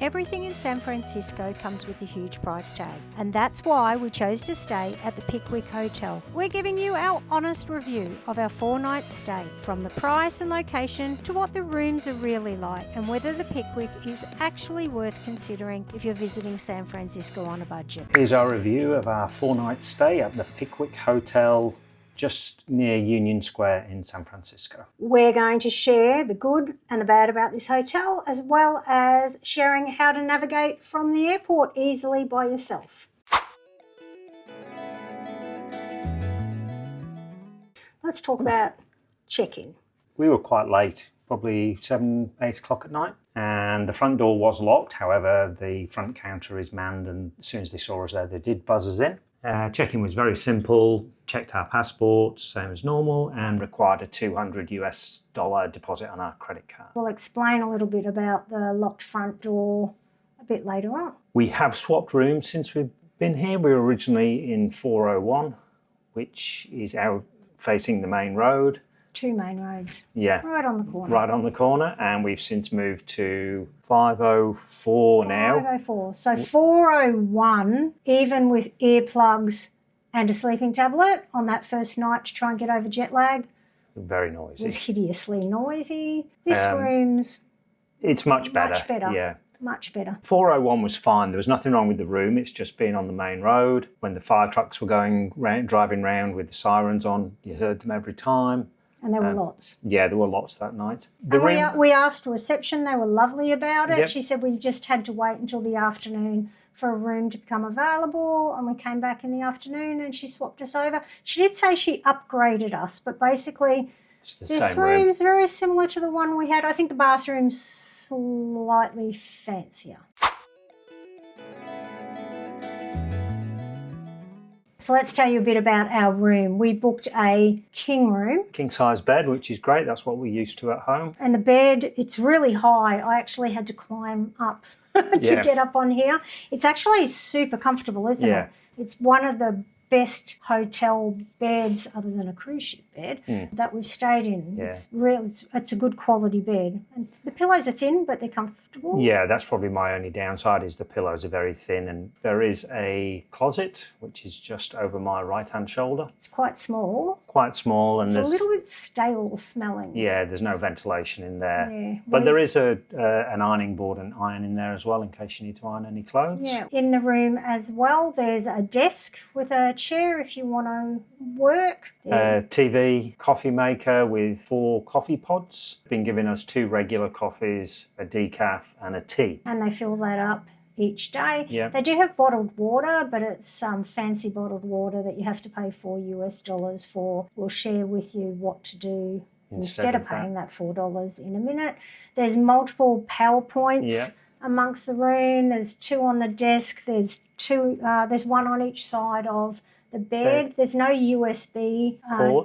Everything in San Francisco comes with a huge price tag, and that's why we chose to stay at the Pickwick Hotel. We're giving you our honest review of our 4-night stay, from the price and location to what the rooms are really like and whether the Pickwick is actually worth considering if you're visiting San Francisco on a budget. Here's our review of our 4-night stay at the Pickwick Hotel just near Union Square in San Francisco. We're going to share the good and the bad about this hotel, as well as sharing how to navigate from the airport easily by yourself. Let's talk about check-in. We were quite late, probably 7, 8 o'clock at night, and the front door was locked. However, the front counter is manned, and as soon as they saw us there, they did buzz us in. Check-in was very simple, checked our passports, same as normal, and required a $200 deposit on our credit card. We'll explain a little bit about the locked front door a bit later on. We have swapped rooms since we've been here. We were originally in 401, which is out facing the main road. 2 main roads. Yeah. Right on the corner. Right on the corner, and we've since moved to 504 now. 504. So 401, even with earplugs and a sleeping tablet on that first night to try and get over jet lag. Very noisy. Was hideously noisy. This room's it's much better. Much better. Yeah. Much better. 401 was fine. There was nothing wrong with the room. It's just being on the main road. When the fire trucks were driving round with the sirens on, you heard them every time. And there were lots. Yeah, there were lots that night. We asked reception. They were lovely about it. Yep. She said we just had to wait until the afternoon for a room to become available, and we came back in the afternoon and she swapped us over. She did say she upgraded us, but basically this room's very similar to the one we had. I think the bathroom's slightly fancier. So let's tell you a bit about our room. We booked a king room. King size bed, which is great. That's what we're used to at home. And the bed, it's really high. I actually had to climb up to get up on here. It's actually super comfortable, isn't it? It's one of the best hotel beds, other than a cruise ship bed, that we've stayed in. Yeah. It's a good quality bed. And the pillows are thin, but they're comfortable. Yeah, that's probably my only downside, is the pillows are very thin. And there is a closet, which is just over my right-hand shoulder. It's quite small. Quite small. And it's a little bit stale smelling. Yeah, there's no ventilation in there. Yeah. But there is an ironing board and iron in there as well, in case you need to iron any clothes. Yeah. In the room as well, there's a desk with a chair if you want to work. TV, coffee maker with 4 coffee pods. Been giving us 2 regular coffees, a decaf and a tea. And they fill that up each day. Yeah. They do have bottled water, but it's fancy bottled water that you have to pay $4 for. We'll share with you what to do instead of paying that $4 in a minute. There's multiple PowerPoints amongst the room. There's 2 on the desk. There's 1 on each side of the bed. There's no USB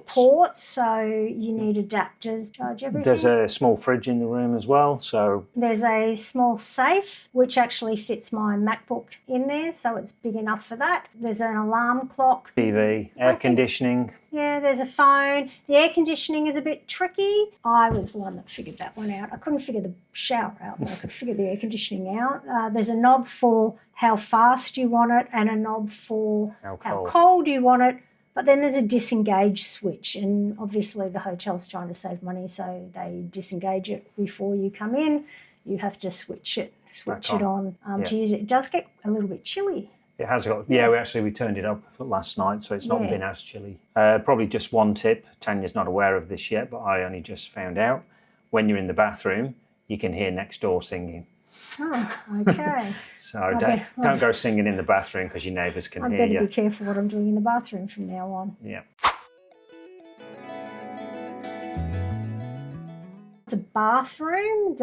ports, so you need adapters to charge everything. There's a small fridge in the room as well. So there's a small safe, which actually fits my MacBook in there, so it's big enough for that. There's an alarm clock. TV, air conditioning. Yeah, there's a phone. The air conditioning is a bit tricky. I was the one that figured that one out. I couldn't figure the shower out, but I could figure the air conditioning out. There's a knob for how fast you want it and a knob for how cold you want it. But then there's a disengage switch, and obviously the hotel's trying to save money, so they disengage it before you come in. You have to switch it on to use it. It does get a little bit chilly. It has got, we turned it up last night, so it's not been as chilly. Probably just one tip. Tanya's not aware of this yet, but I only just found out. When you're in the bathroom, you can hear next door singing. Oh, okay. So don't go singing in the bathroom because your neighbours can hear you. I better be careful what I'm doing in the bathroom from now on. Yeah. The bathroom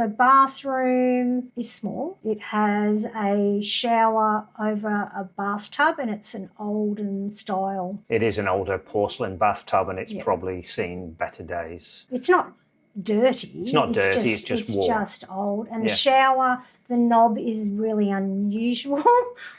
is small. It has a shower over a bathtub, and it's an olden style. It is an older porcelain bathtub, and it's probably seen better days. It's not dirty. It's not dirty, it's just warm. It's just old. And the shower, The knob is really unusual.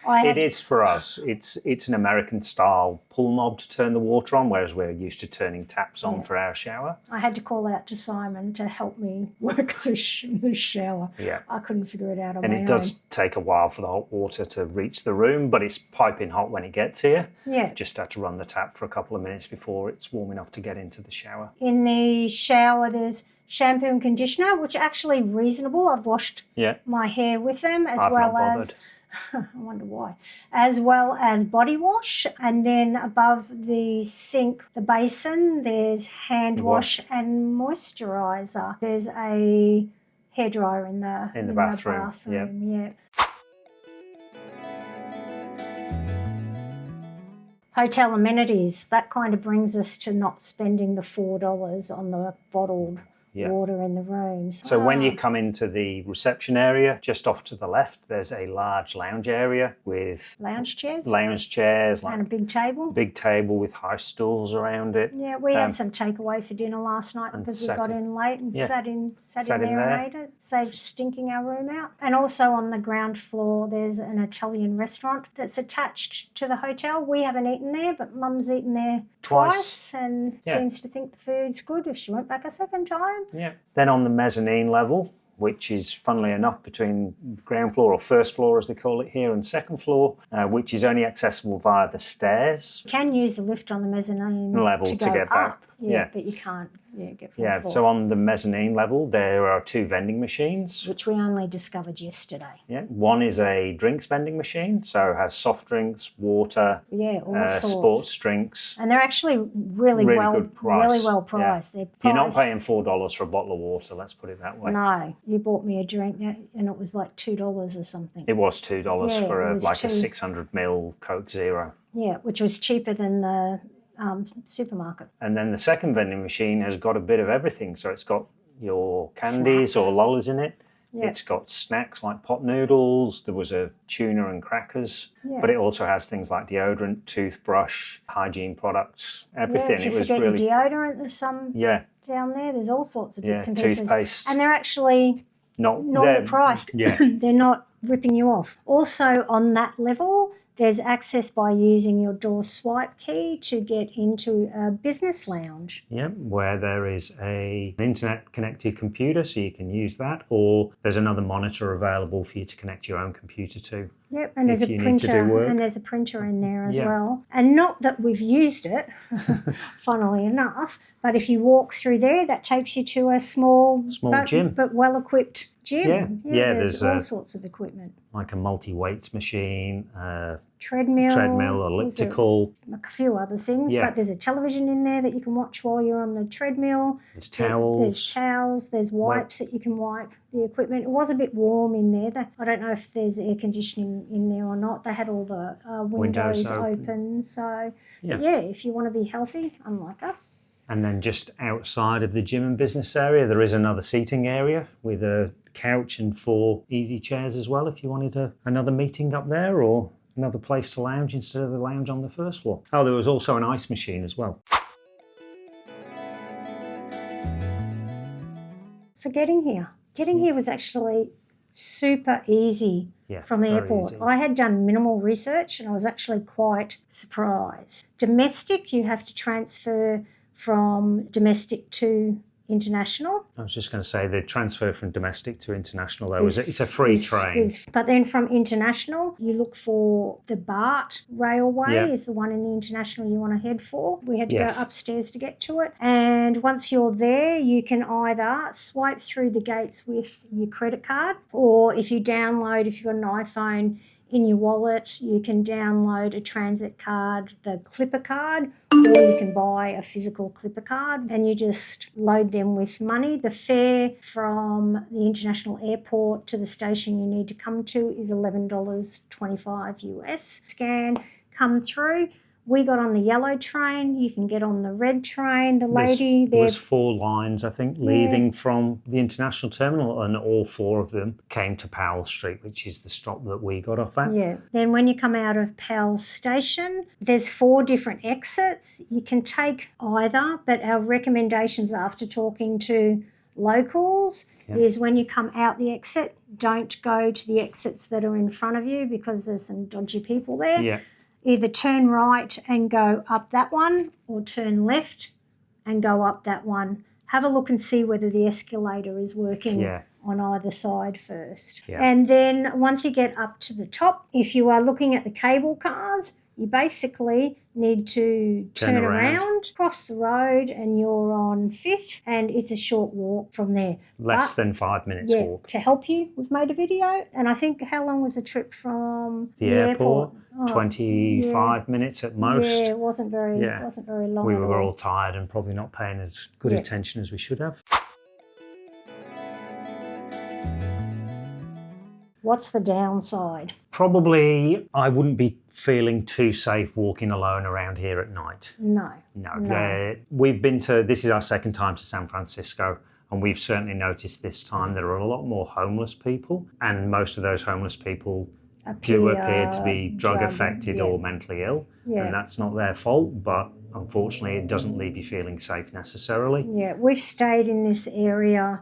It is for us. It's an American style pull knob to turn the water on, whereas we're used to turning taps on for our shower. I had to call out to Simon to help me work the shower. Yeah. I couldn't figure it out on my And own. it does take a while for the hot water to reach the room, but it's piping hot when it gets here. Yeah. Just have to run the tap for a couple of minutes before it's warm enough to get into the shower. In the shower, there's shampoo and conditioner, which are actually reasonable. I've washed my hair with them, as I've well not as bothered. I wonder why, as well as body wash. And then above the sink, the basin, there's hand wash and moisturiser. There's a hairdryer in the bathroom. Yeah. Hotel amenities, that kind of brings us to not spending the $4 on the bottled water in the room. So when you come into the reception area, just off to the left, there's a large lounge area with lounge chairs, and a big table. Big table with high stools around it. Yeah, we had some takeaway for dinner last night because we got in late and sat in there and ate it. Saved stinking our room out. And also on the ground floor, there's an Italian restaurant that's attached to the hotel. We haven't eaten there, but Mum's eaten there twice and seems to think the food's good if she went back a second time. Yeah. Then on the mezzanine level, which is funnily enough between the ground floor, or first floor as they call it here, and second floor, which is only accessible via the stairs. You can use the lift on the mezzanine level to get back. Up. Yeah, but you can't get from the floor. So on the mezzanine level, there are 2 vending machines. Which we only discovered yesterday. Yeah, one is a drinks vending machine, so it has soft drinks, water, all sorts. Sports drinks. And they're actually really well priced. Yeah. You're not paying $4 for a bottle of water, let's put it that way. No, you bought me a drink and it was like $2 or something. It was $2 for a 600ml Coke Zero. Yeah, which was cheaper than the supermarket. And then the second vending machine has got a bit of everything. So it's got your candies or lollies in it. Yeah. It's got snacks like pot noodles. There was a tuna and crackers. Yeah. But it also has things like deodorant, toothbrush, hygiene products, everything. Yeah, if you forget your deodorant, there's some down there. There's all sorts of bits and pieces. Toothpaste. And they're actually not priced. Yeah. They're not ripping you off. Also on that level, there's access by using your door swipe key to get into a business lounge. Yep, where there is an internet-connected computer, so you can use that, or there's another monitor available for you to connect your own computer to. Yep, and there's a printer in there as well. And not that we've used it, funnily enough, but if you walk through there, that takes you to a small gym, but well-equipped gym. Yeah, there's all sorts of equipment. Like a multi-weights machine, treadmill, elliptical, a few other things. But there's a television in there that you can watch while you're on the treadmill. There's towels. There's wipes that you can wipe the equipment. It was a bit warm in there. I don't know if there's air conditioning in there or not. They had all the windows open. So if you want to be healthy, unlike us. And then just outside of the gym and business area, there is another seating area with a couch and 4 easy chairs as well if you wanted another meeting up there or another place to lounge instead of the lounge on the first floor. Oh, there was also an ice machine as well. So getting here was actually super easy from the airport. Easy. I had done minimal research and I was actually quite surprised. Domestic, you have to transfer from domestic to international. I was just going to say the transfer from domestic to international, it's a free train. But then from international, you look for the BART railway is the one in the international you want to head for. We had to go upstairs to get to it. And once you're there, you can either swipe through the gates with your credit card, or if you've got an iPhone, in your wallet, you can download a transit card, the Clipper card, or you can buy a physical Clipper card and you just load them with money. The fare from the international airport to the station you need to come to is $11.25 US. Scan, come through. We got on the yellow train. You can get on the red train. There was 4 lines, I think, leaving from the international terminal, and all 4 of them came to Powell Street, which is the stop that we got off at. Yeah. Then when you come out of Powell Station, there's 4 different exits. You can take either, but our recommendations after talking to locals is when you come out the exit, don't go to the exits that are in front of you because there's some dodgy people there. Yeah. Either turn right and go up that one or turn left and go up that one. Have a look and see whether the escalator is working on either side first. Yeah. And then once you get up to the top, if you are looking at the cable cars, you basically need to turn around, cross the road, and you're on 5th, and it's a short walk from there. Less than 5 minutes walk. To help you, we've made a video. And I think, how long was the trip from the airport? 25 minutes at most. Yeah, it wasn't very long. We were all tired and probably not paying as good attention as we should have. What's the downside? Probably I wouldn't be feeling too safe walking alone around here at night. No. We've been to, this is our second time to San Francisco, and we've certainly noticed this time there are a lot more homeless people, and most of those homeless people do appear to be drug affected or mentally ill, and that's not their fault, but unfortunately it doesn't leave you feeling safe necessarily. Yeah, we've stayed in this area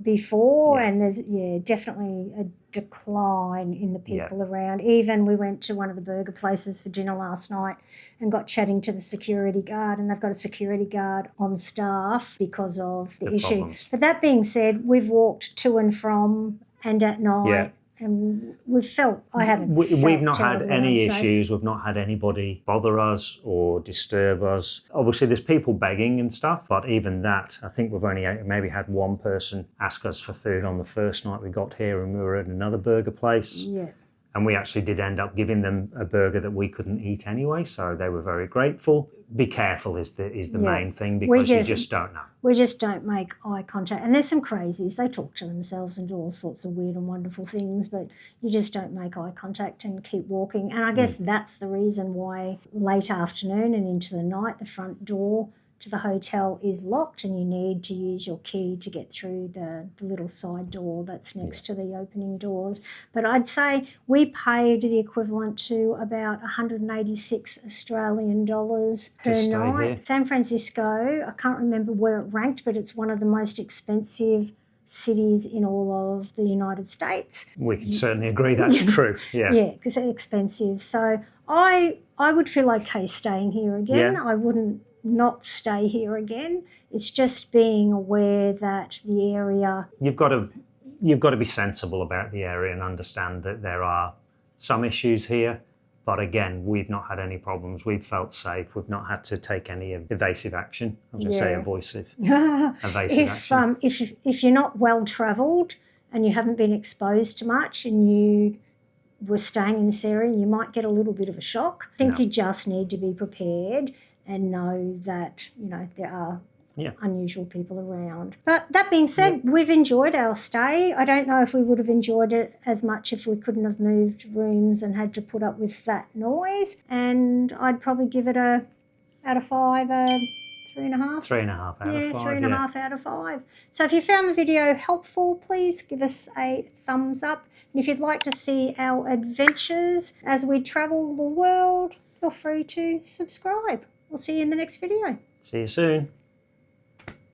before and there's definitely a decline in the people around. Even we went to one of the burger places for dinner last night and got chatting to the security guard, and they've got a security guard on staff because of the issue. Problems. But that being said, we've walked to and from and at night. And we've felt, we've not had any issues. We've not had anybody bother us or disturb us. Obviously, there's people begging and stuff, but even that, I think we've only maybe had one person ask us for food on the first night we got here, and we were at another burger place. Yeah. And we actually did end up giving them a burger that we couldn't eat anyway, so they were very grateful. Be careful is the main thing, because you just don't know. We just don't make eye contact. And there's some crazies. They talk to themselves and do all sorts of weird and wonderful things, but you just don't make eye contact and keep walking. And I guess that's the reason why late afternoon and into the night, the front door to the hotel is locked, and you need to use your key to get through the little side door that's next to the opening doors. But I'd say we paid the equivalent to about 186 Australian dollars per night. Here. San Francisco, I can't remember where it ranked, but it's one of the most expensive cities in all of the United States. We can certainly agree that's true. Yeah, it's expensive. So I would feel okay staying here again. I wouldn't not stay here again. It's just being aware that the area... You've got to be sensible about the area and understand that there are some issues here, but again, we've not had any problems. We've felt safe. We've not had to take any evasive action. I was going to say evasive action. If you're not well travelled and you haven't been exposed to much and you were staying in this area, you might get a little bit of a shock. I think you just need to be prepared and know that, there are unusual people around. But that being said, we've enjoyed our stay. I don't know if we would have enjoyed it as much if we couldn't have moved rooms and had to put up with that noise. And I'd probably give it out of 5, 3.5. 3.5 out of 5. 3.5 out of 5. So if you found the video helpful, please give us a thumbs up. And if you'd like to see our adventures as we travel the world, feel free to subscribe. We'll see you in the next video. See you soon.